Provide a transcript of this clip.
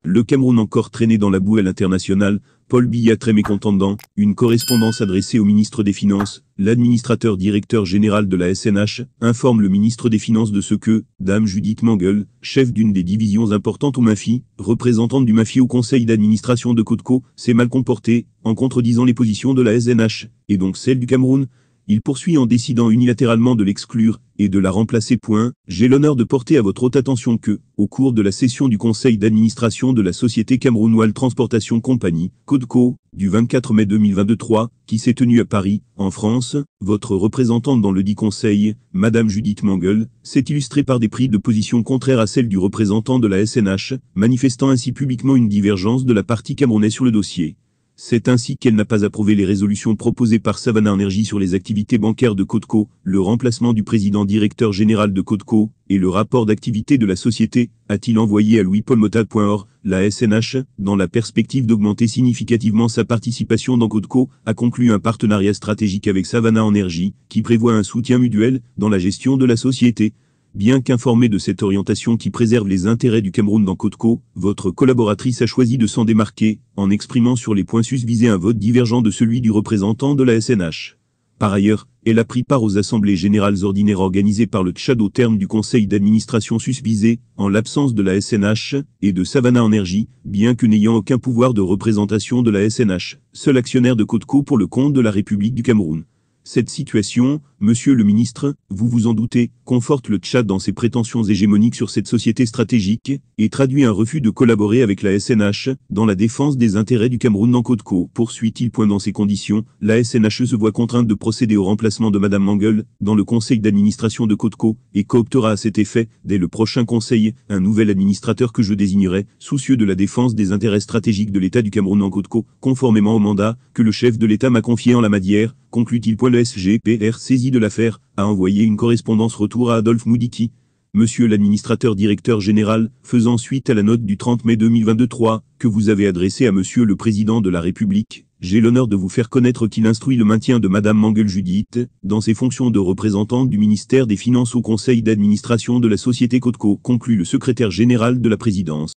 Le Cameroun encore traîné dans la boue à l'international, Paul Biya très mécontent. Une correspondance adressée au ministre des Finances, l'administrateur directeur général de la SNH, informe le ministre des Finances de ce que, Dame Judith Mangel, chef d'une des divisions importantes au MAFI, représentante du MAFI au conseil d'administration de CODCO, s'est mal comportée, en contredisant les positions de la SNH, et donc celles du Cameroun. Il poursuit en décidant unilatéralement de l'exclure et de la remplacer. J'ai l'honneur de porter à votre haute attention que, au cours de la session du conseil d'administration de la société Cameroun Oil Transportation Company, CODCO, du 24 mai 2023, qui s'est tenue à Paris, en France, votre représentante dans le dit conseil, Madame Judith Mangel, s'est illustrée par des prises de position contraires à celles du représentant de la SNH, manifestant ainsi publiquement une divergence de la partie camerounaise sur le dossier. C'est ainsi qu'elle n'a pas approuvé les résolutions proposées par Savannah Energy sur les activités bancaires de CODCO, le remplacement du président directeur général de CODCO, et le rapport d'activité de la société, a-t-il envoyé à Louis-Paul Motad. La SNH, dans la perspective d'augmenter significativement sa participation dans CODCO, a conclu un partenariat stratégique avec Savannah Energy, qui prévoit un soutien mutuel dans la gestion de la société. Bien qu'informée de cette orientation qui préserve les intérêts du Cameroun dans CODCO, votre collaboratrice a choisi de s'en démarquer, en exprimant sur les points susvisés un vote divergent de celui du représentant de la SNH. Par ailleurs, elle a pris part aux assemblées générales ordinaires organisées par le Tchad au terme du conseil d'administration susvisé, en l'absence de la SNH et de Savannah Energy, bien que n'ayant aucun pouvoir de représentation de la SNH, seul actionnaire de CODCO pour le compte de la République du Cameroun. Cette situation, monsieur le ministre, vous vous en doutez, conforte le Tchad dans ses prétentions hégémoniques sur cette société stratégique, et traduit un refus de collaborer avec la SNH, dans la défense des intérêts du Cameroun dans CODCO. Poursuit-il. Dans ces conditions, la SNH se voit contrainte de procéder au remplacement de Madame Mangel, dans le conseil d'administration de CODCO, et cooptera à cet effet, dès le prochain conseil, un nouvel administrateur que je désignerai, soucieux de la défense des intérêts stratégiques de l'État du Cameroun en CODCO, conformément au mandat que le chef de l'État m'a confié en la matière, conclut-il. Le SGPR, saisi de l'affaire, a envoyé une correspondance retour à Adolphe Moudiki. Monsieur l'administrateur directeur général, faisant suite à la note du 30 mai 2023, que vous avez adressée à Monsieur le Président de la République, j'ai l'honneur de vous faire connaître qu'il instruit le maintien de Madame Mangel Judith, dans ses fonctions de représentante du ministère des Finances au conseil d'administration de la société CODCO, conclut le secrétaire général de la présidence.